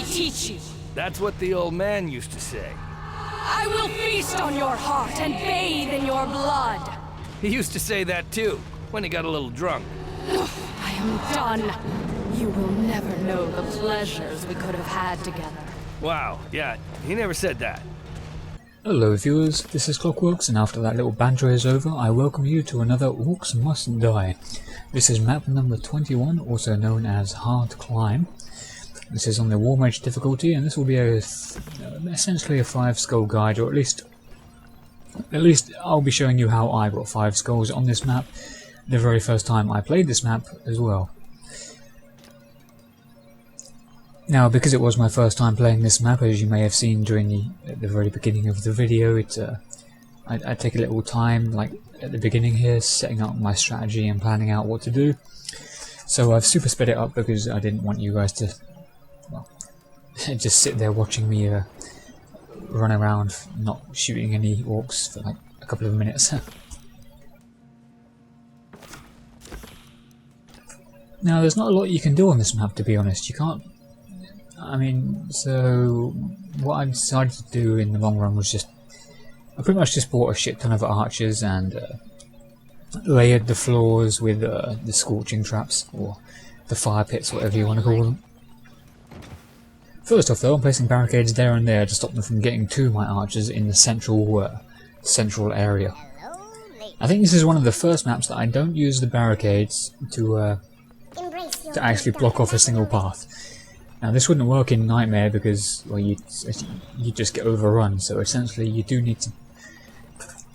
teach you. That's what the old man used to say. I will feast on your heart and bathe in your blood. He used to say that too, when he got a little drunk. I am done. You will never know the pleasures we could have had together. Wow, yeah, he never said that. Hello viewers, this is Clockworks, and after that little banter is over, I welcome you to another Orcs Must Die. This is map number 21, also known as Hard Climb. This is on the War Mage difficulty, and this will be essentially a 5 skull guide, or at least I'll be showing you how I got 5 skulls on this map the very first time I played this map as well. Now, because it was my first time playing this map, as you may have seen during the very beginning of the video, I take a little time, like at the beginning here, setting up my strategy and planning out what to do. So I've super sped it up because I didn't want you guys to, well, just sit there watching me run around not shooting any orcs for like a couple of minutes. Now, there's not a lot you can do on this map, to be honest. You can't. So what I decided to do in the long run was I pretty much just bought a shit ton of archers and layered the floors with the scorching traps, or the fire pits, whatever you want to call them. First off though, I'm placing barricades there and there to stop them from getting to my archers in the central area. I think this is one of the first maps that I don't use the barricades to actually block off a single path. Now this wouldn't work in Nightmare because, well, you just get overrun, so essentially you do need to...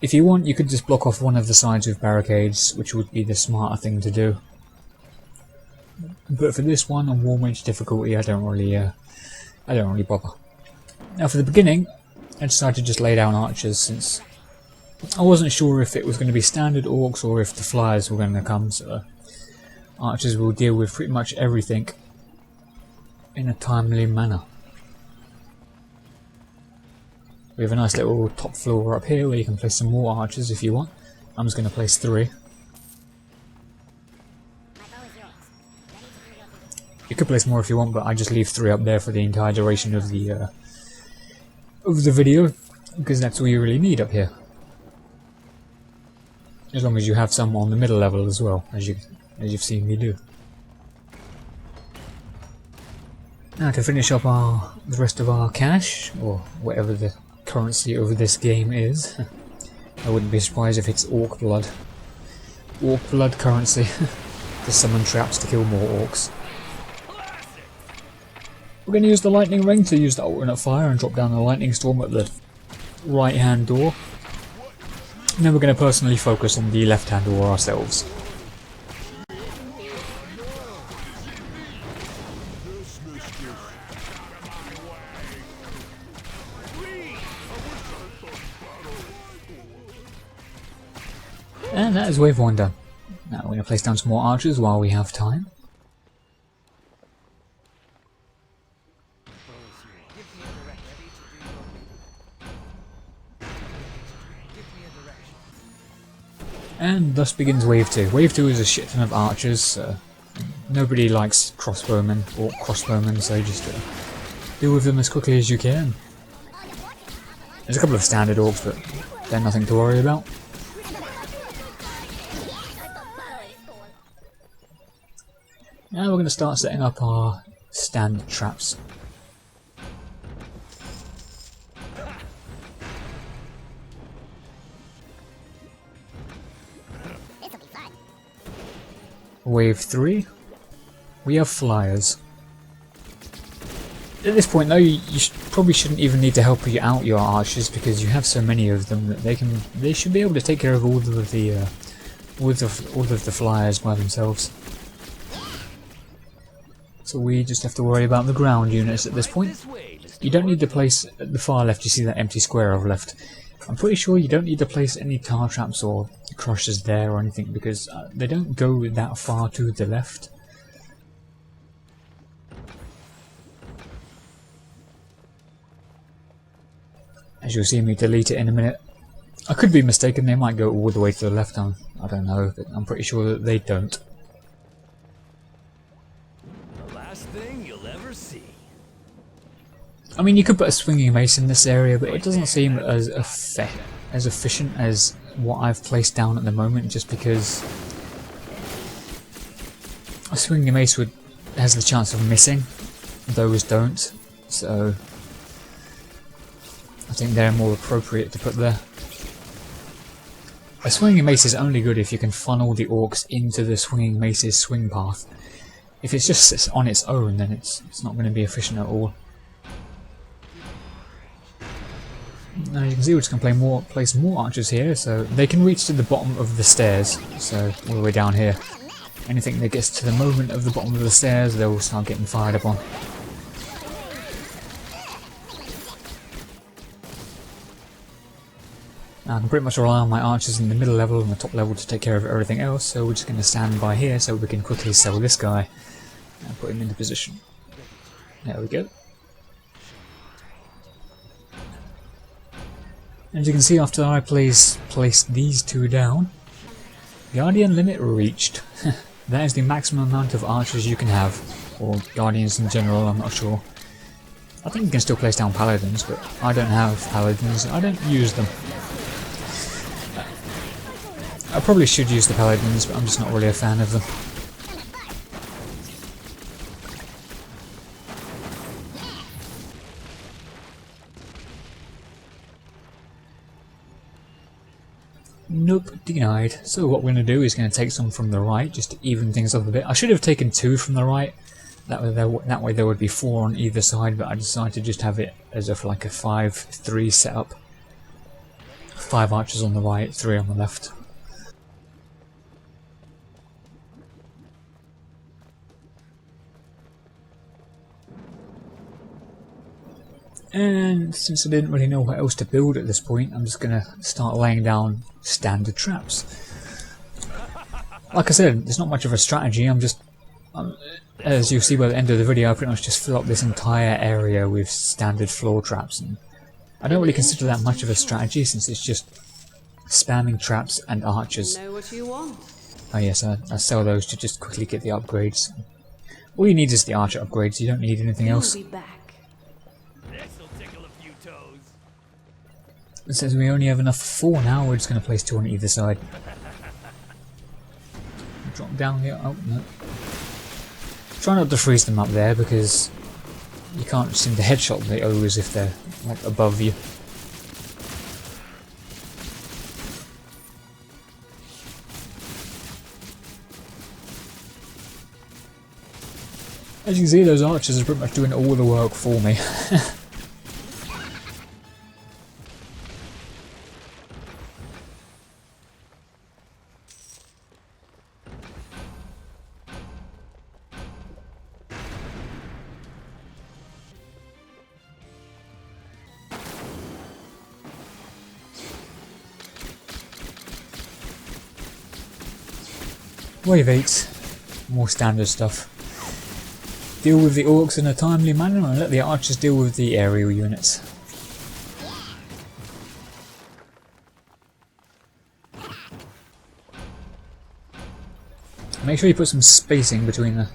If you want, you could just block off one of the sides with barricades, which would be the smarter thing to do. But for this one, on War Mage difficulty, I don't really bother. Now for the beginning, I decided to just lay down archers, since I wasn't sure if it was going to be standard orcs or if the flyers were going to come, so archers will deal with pretty much everything in a timely manner. We have a nice little top floor up here where you can place some more archers if you want. I'm just going to place 3. You could place more if you want, but I just leave 3 up there for the entire duration of the video, because that's all you really need up here. As long as you have some on the middle level as well, as you've seen me do. Now to finish up the rest of our cash, or whatever the currency of this game is. I wouldn't be surprised if it's orc blood. Orc blood currency. To summon traps to kill more orcs. We're going to use the lightning ring to use the alternate fire and drop down the lightning storm at the right hand door. And then we're going to personally focus on the left hand door ourselves. And that is wave 1 done. Now we're going to place down some more archers while we have time. And thus begins wave 2. Wave 2 is a shit ton of archers. Nobody likes crossbowmen or crossbowmen, so just deal with them as quickly as you can. There's a couple of standard orcs, but they're nothing to worry about. Now we're going to start setting up our standard traps. Wave 3, we have flyers. At this point though, you probably shouldn't even need to help you out your archers, because you have so many of them that they should be able to take care of all of the flyers by themselves. So we just have to worry about the ground units at this point. You don't need to place, at the far left you see that empty square I've left. I'm pretty sure you don't need to place any tar traps or crushers there or anything, because they don't go that far to the left. As you'll see me delete it in a minute. I could be mistaken, they might go all the way to the left, I don't know, but I'm pretty sure that they don't. The last thing you'll ever see. I mean, you could put a swinging mace in this area, but it doesn't seem as efficient as what I've placed down at the moment, just because a swinging mace has the chance of missing. Those don't, so I think they're more appropriate to put there. A swinging mace is only good if you can funnel the orcs into the swinging mace's swing path. If it's just on its own, then it's not going to be efficient at all. Now you can see we're just going to place more archers here, so they can reach to the bottom of the stairs, so all the way down here. Anything that gets to the moment of the bottom of the stairs, they'll start getting fired upon. Now I can pretty much rely on my archers in the middle level and the top level to take care of everything else, so we're just going to stand by here so we can quickly sell this guy and put him into position. There we go. As you can see, after I placed these two down, Guardian limit reached. That is the maximum amount of archers you can have, or Guardians in general, I'm not sure. I think you can still place down Paladins, but I don't have Paladins, I don't use them. I probably should use the Paladins, but I'm just not really a fan of them. Nope, denied. So what we're going to do is going to take some from the right, just to even things up a bit. I should have taken 2 from the right, that way there would be 4 on either side, but I decided to just have it as if like a 5-3 setup. 5 archers on the right, 3 on the left. And since I didn't really know what else to build at this point, I'm just going to start laying down standard traps. Like I said, there's not much of a strategy, as you'll see by the end of the video, I pretty much just fill up this entire area with standard floor traps. And I don't really consider that much of a strategy, since it's just spamming traps and archers. Know what you want. Oh yes, I sell those to just quickly get the upgrades. All you need is the archer upgrades, you don't need anything else. Be back. It says we only have enough for 4 now, we're just going to place 2 on either side. Drop down here, oh no. Try not to freeze them up there, because you can't seem to headshot the ogres if they're like above you. As you can see, those archers are pretty much doing all the work for me. Wave 8, more standard stuff. Deal with the orcs in a timely manner and let the archers deal with the aerial units. Make sure you put some spacing between the...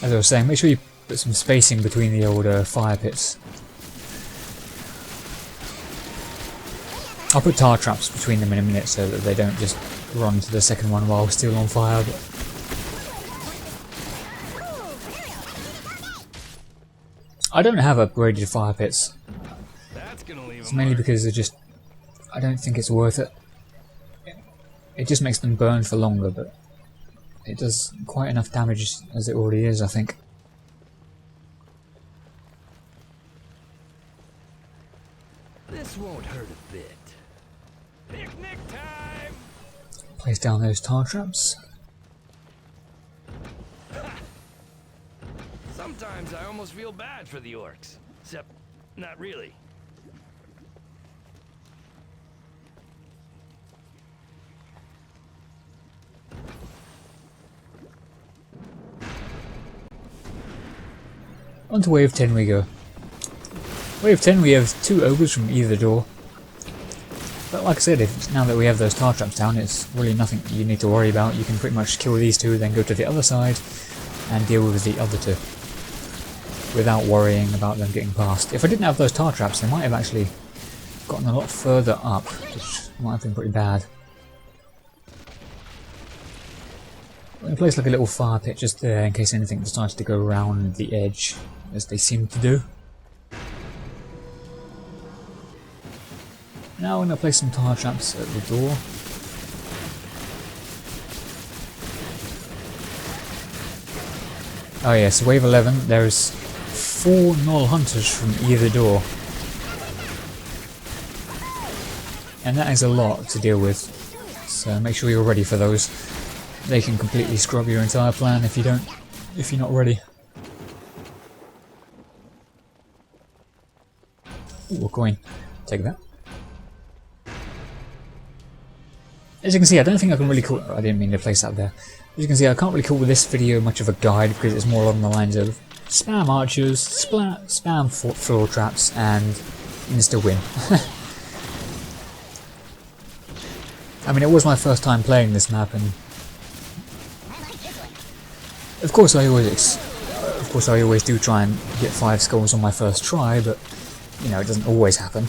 As I was saying, make sure you put some spacing between the old fire pits. I'll put tar traps between them in a minute so that they don't just run to the second one while still on fire. But I don't have upgraded fire pits. It's mainly because I don't think it's worth it. It just makes them burn for longer, but it does quite enough damage as it already is, I think. This won't hurt a bit. Picnic time! Place down those tar traps. Sometimes I almost feel bad for the orcs. Except, not really. On to wave 10 we go. Wave 10 we have 2 ogres from either door. But like I said, now that we have those tar traps down, it's really nothing you need to worry about. You can pretty much kill these two, then go to the other side and deal with the other two without worrying about them getting past. If I didn't have those tar traps, they might have actually gotten a lot further up, which might have been pretty bad. I'm going to place like a little fire pit just there in case anything decides to go around the edge, as they seem to do. Now I'm going to place some tar traps at the door. Oh yes, wave 11, there's 4 null hunters from either door. And that is a lot to deal with, so make sure you're ready for those. They can completely scrub your entire plan if you're not ready. Ooh, a coin. Take that. As you can see, I don't think I can really call... I didn't mean to place that there. As you can see, I can't really call this video much of a guide because it's more along the lines of spam archers, spam floor traps, and insta-win. I mean, it was my first time playing this map, and of course I always do try and get 5 skulls on my first try, but you know, it doesn't always happen.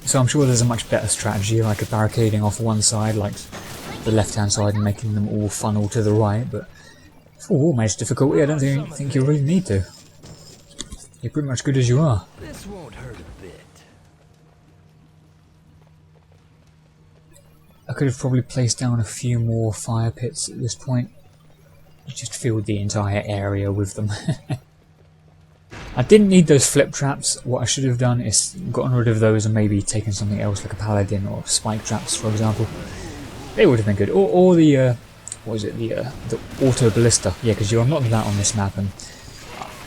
So I'm sure there's a much better strategy, like a barricading off one side, like the left-hand side, and making them all funnel to the right. But for War Mage difficulty, I don't think you really need to. You're pretty much good as you are. This won't hurt a bit. I could have probably placed down a few more fire pits at this point. Just filled the entire area with them. I didn't need those flip traps. What I should have done is gotten rid of those and maybe taken something else like a paladin or spike traps, for example. They would have been good. Or the what was it? The auto ballista. Yeah, because you unlock that on this map, and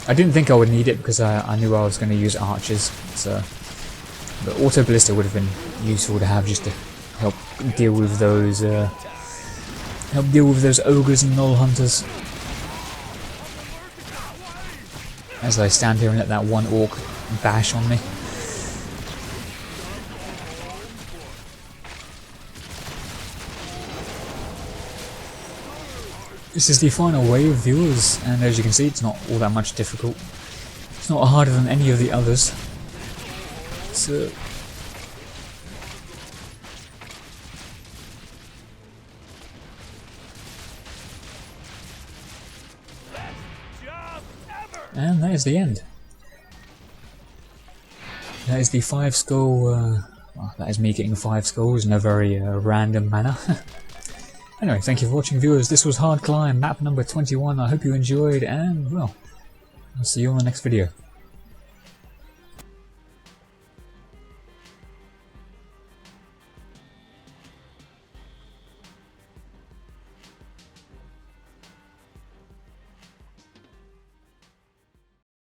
I didn't think I would need it because I knew I was going to use archers. So the auto ballista would have been useful to have just to help deal with those ogres and null hunters. As I stand here and let that one orc bash on me. This is the final wave, viewers, and as you can see, it's not all that much difficult. It's not harder than any of the others. So and that is the end. That is the 5 skull, well, that is me getting 5 skulls in a very random manner. Anyway, thank you for watching, viewers. This was Hard Climb, map number 21. I hope you enjoyed, and well, I'll see you on the next video.